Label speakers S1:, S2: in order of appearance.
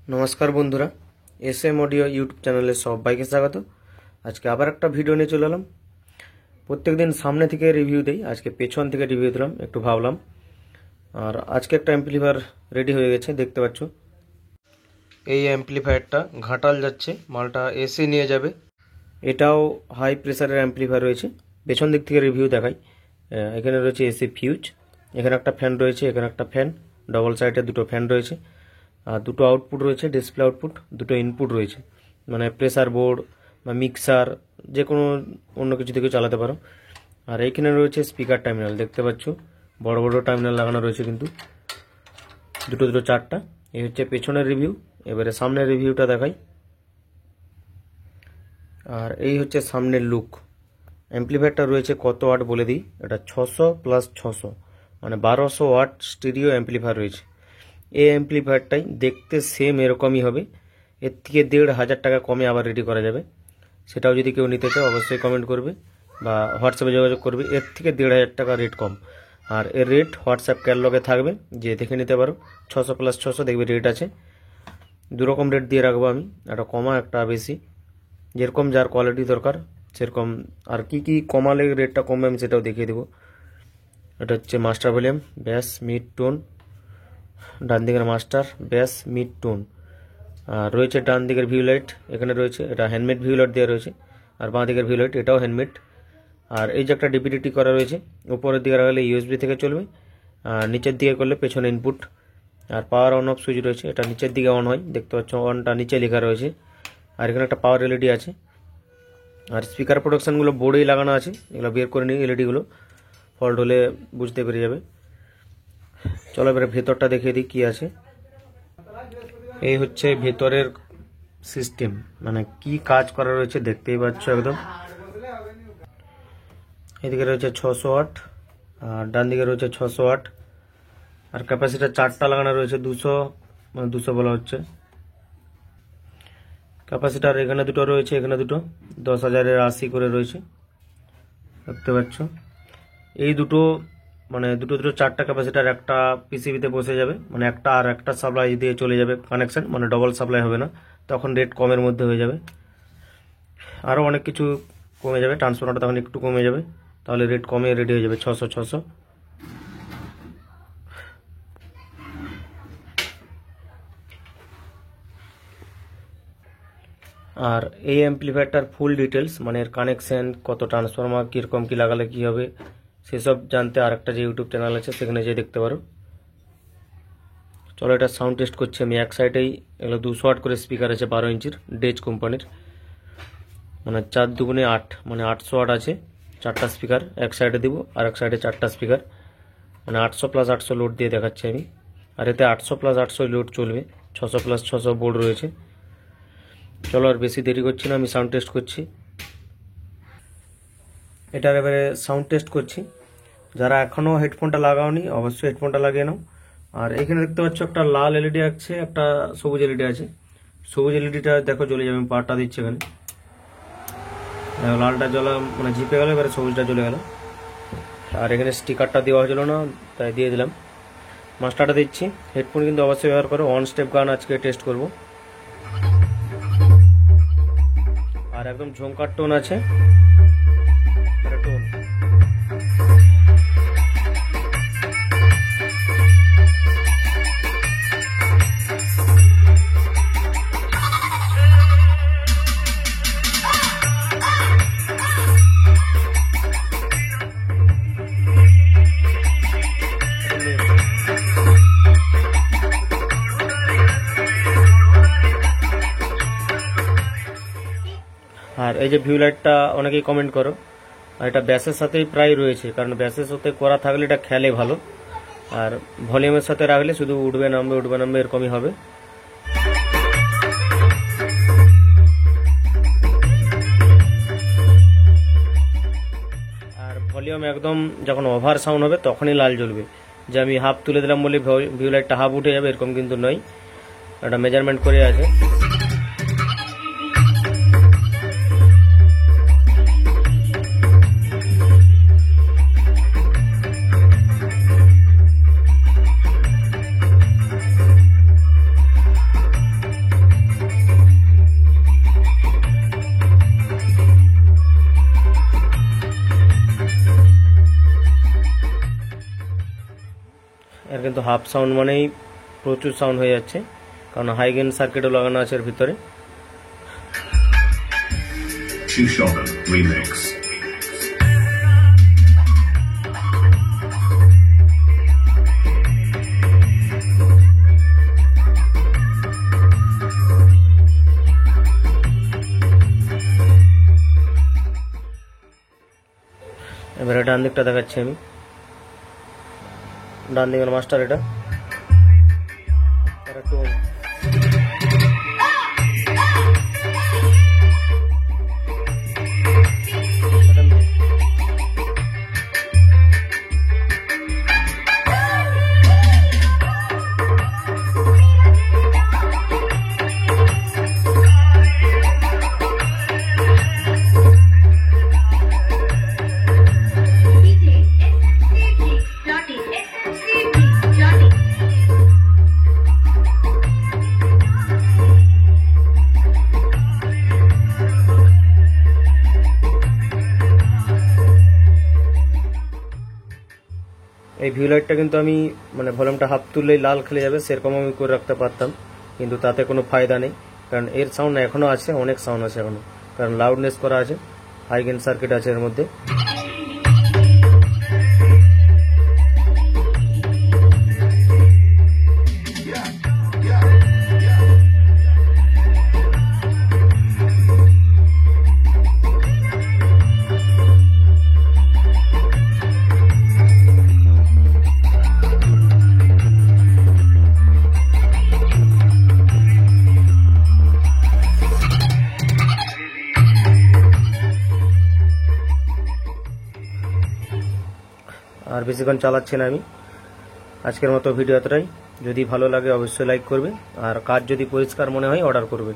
S1: নমস্কার বন্ধুরা, SM audio YouTube চ্যানেলে সবাইকে স্বাগত। আজকে আবার একটা ভিডিও নিয়ে চলে এলাম। প্রত্যেকদিন সামনে থেকে রিভিউ দেই, আজকে পেছন থেকে রিভিউ দিলাম, একটু ভাবলাম। আর আজকে একটা অ্যাম্পলিফায়ার রেডি হয়ে গেছে, দেখতে পাচ্ছ। এই অ্যাম্পলিফায়ারটা ঘাটাল যাচ্ছে, মালটা এসে নিয়ে যাবে। এটাও হাই প্রেসারের অ্যাম্পলিফায়ার রয়েছে। পেছন দিক থেকে রিভিউ দেখাই। এখানে রয়েছে এসি ফিউজ, এখানে একটা ফ্যান রয়েছে, এখানে একটা ফ্যান, ডবল সাইডে দুটো ফ্যান রয়েছে, আর দুটো আউটপুট রয়েছে, ডিসপ্লে আউটপুট, দুটো ইনপুট রয়েছে, মানে প্রেসার বোর্ড বা মিক্সার যে কোনো অন্য কিছু থেকে চালাতে পারো। আর এইখানে রয়েছে স্পিকার টার্মিনাল, দেখতে পাচ্ছ বড় বড় টার্মিনাল লাগানো রয়েছে, কিন্তু দুটো দুটো চারটা। এই হচ্ছে পেছনের রিভিউ। এবারে সামনের রিভিউটা দেখাই। আর এই হচ্ছে সামনের লুক। অ্যাম্পলিফায়ারটা রয়েছে কত ওয়াট বলে দিই, এটা 600 + 600 মানে 1200 ওয়াট স্টিরিও অ্যাম্পলিফায়ার রয়েছে। এই অ্যাম্পলিফায়ারটাই দেখতে সেম এরকমই হবে, এর থেকে 1500 টাকা কমে আবার রেডি করা যাবে। সেটাও যদি কেউ নিতে চাও অবশ্যই কমেন্ট করবে বা হোয়াটসঅ্যাপে যোগাযোগ করবে। এর থেকে 1500 টাকা রেট কম। আর এর রেট হোয়াটসঅ্যাপ ক্যাটালগে থাকবে, যে দেখে নিতে পারো। 600 + 600 দেখবে রেট আছে। দুরকম রেট দিয়ে রাখবো আমি, একটা কমা একটা বেশি, যেরকম যার কোয়ালিটি দরকার সেরকম। আর কি কি কমালে রেটটা কমবে আমি সেটাও দেখিয়ে দেবো। এটা হচ্ছে মাস্টার ভলিউম, ব্যাস, মিড, টোন। ডান দিকের মাস্টার, ব্যাস, মিড, টোন। আর রয়েছে ডান দিকের ভিউ লাইট, এখানে রয়েছে, এটা হ্যান্ডমেড ভিউ লাইট দেওয়া রয়েছে। আর বাঁ দিকের ভিউ লাইট, এটাও হ্যান্ডমেড। আর এই যে একটা ডিপিডিটি করা রয়েছে, উপরের দিকে রাখলে ইউএসবি থেকে চলবে, আর নিচের দিকে করলে পেছনে ইনপুট। আর পাওয়ার অন অফ সুইচ রয়েছে, এটা নিচের দিকে অন হয়, দেখতে পাচ্ছ অনটা নিচে লেখা রয়েছে। আর এখানে একটা পাওয়ার এলইডি আছে। আর স্পিকার প্রোটেকশনগুলো বোর্ডেই লাগানো আছে, এগুলো বের করে নিই। এলইডিগুলো ফল্ট হলে বুঝতে পেরে যাবে। চলো এবারে ভেতরটা দেখিয়ে দিই কি আছে। এই হচ্ছে ভেতরের সিস্টেম, মানে কি কাজ করা রয়েছে দেখতেই পাচ্ছ একদম। এদিকে রয়েছে 600 ওয়াট, আর ডান দিকে রয়েছে 600 ওয়াট। আর ক্যাপাসিটার 4টা লাগানো রয়েছে, 200 মানে 200 বলা হচ্ছে। ক্যাপাসিটার এখানে দুটো রয়েছে, এখানে দুটো 10,000-এর 80 করে রয়েছে, দেখতে পাচ্ছ। এই দুটো মানে দুটো দুটো 4টা ক্যাপাসিটার একটা পিসিবিতে বসে যাবে, মানে একটা আর একটা সাপ্লাই দিয়ে চলে যাবে কানেকশন, মানে ডবল সাপ্লাই হবে না, তখন রেট কমের মধ্যে হয়ে যাবে। আরও অনেক কিছু কমে যাবে, ট্রান্সফরমারটা তখন একটু কমে যাবে, তাহলে রেট কমে রেডি হয়ে যাবে 600। আর এই অ্যাম্পলিফায়ারটার ফুল ডিটেলস, মানে এর কানেকশন, কত ট্রান্সফরমার, কীরকম কী লাগালে কী হবে, সেসব জানতে আরেকটা যে ইউটিউব চ্যানেল আছে সেখানে যেয়ে দেখতে পারো। চলো এটা সাউন্ড টেস্ট করছি আমি। এক সাইডেই এগুলো 200 ওয়াট করে স্পিকার আছে, 12 ইঞ্চির ডেজ কোম্পানির, মানে 4 দুগুণে 8 মানে 800 ওয়াট আছে। 4টা স্পিকার এক সাইডে দিব, আর এক সাইডে 4টা স্পিকার, মানে 800 + 800 লোড দিয়ে দেখাচ্ছি আমি। আর এতে 800 + 800 লোড চলবে, 600 + 600 বোর্ড রয়েছে। চলো আর বেশি দেরি করছি না, আমি সাউন্ড টেস্ট করছি। এটার এবারে সাউন্ড টেস্ট করছি। যারা এখনও হেডফোনটা লাগাওনি অবশ্যই হেডফোনটা লাগিয়ে নাও। আর এখানে দেখতে পাচ্ছ একটা লাল এলইডি আছে, একটা সবুজ এলইডি আছে। সবুজ এলইডিটা দেখো জ্বলে যাবে, আমি পাওয়ারটা দিচ্ছি এখানে। লালটা জ্বলা মানে ঝিপে গেল, এবারে সবুজটা জ্বলে গেল। আর এখানে স্টিকারটা দেওয়া হয়েছিল না, তাই দিয়ে দিলাম। মাস্টারটা দিচ্ছি। হেডফোন কিন্তু অবশ্যই ব্যবহার করো। ওয়ান স্টেপ গান আজকে টেস্ট করব। আর একদম ঝংকার টোন আছে, টোন। আর এই যে ভিউ লাইটটা অনেকেই কমেন্ট করো, আর এটা ব্যাসের সাথেই প্রায় রয়েছে, কারণ ব্যাসের সাথে করা থাকলে এটা খেলে ভালো, আর ভলিউমের সাথে রাখলে শুধু উঠবে নামবে এরকমই হবে। আর ভলিউম একদম যখন ওভার সাউন্ড হবে তখনই লাল জ্বলবে। যে আমি হাফ তুলে দিলাম বলে ভিউ লাইটটা হাফ উঠে যাবে এরকম কিন্তু নয়, এটা মেজারমেন্ট করে আছে। কিন্তু হাফ সাউন্ড মানেই প্রচুর সাউন্ড হয়ে যাচ্ছে, কারণ হাই গেইন সার্কিটও লাগানো আছে এর ভিতরে। এবারে ডান দিকটা দেখাচ্ছি আমি। ডান দিকের মাস্টার এটা এই ভিউ লাইটটা কিন্তু আমি মানে ভলিউমটা হাফ তুললেই লাল খেলে যাবে সেরকম আমি করে রাখতে পারতাম, কিন্তু তাতে কোনো ফায়দা নেই, কারণ এর সাউন্ড এখনো আছে, অনেক সাউন্ড আছে এখনো, কারণ লাউডনেস করা আছে, হাই গেইন সার্কিট আছে এর মধ্যে। আর বেশিক্ষণ চালাচ্ছি না আমি। আজকের মতো ভিডিও এতটাই। যদি ভালো লাগে অবশ্যই লাইক করবে, আর কাজ যদি পরিষ্কার মনে হয় অর্ডার করবে।